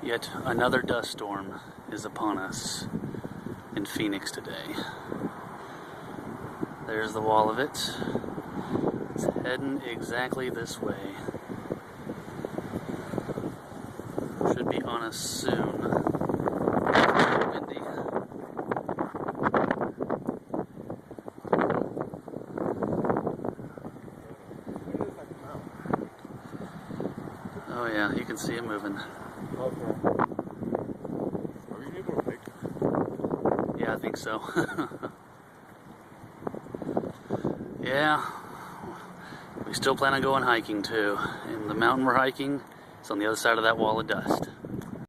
Yet another dust storm is upon us in Phoenix today. There's the wall of it. It's heading exactly this way. Should be on us soon. Windy. Oh yeah, you can see it moving. Okay. Are we able to make it? Yeah, I think so. Yeah, we still plan on going hiking too. And the mountain we're hiking is on the other side of that wall of dust.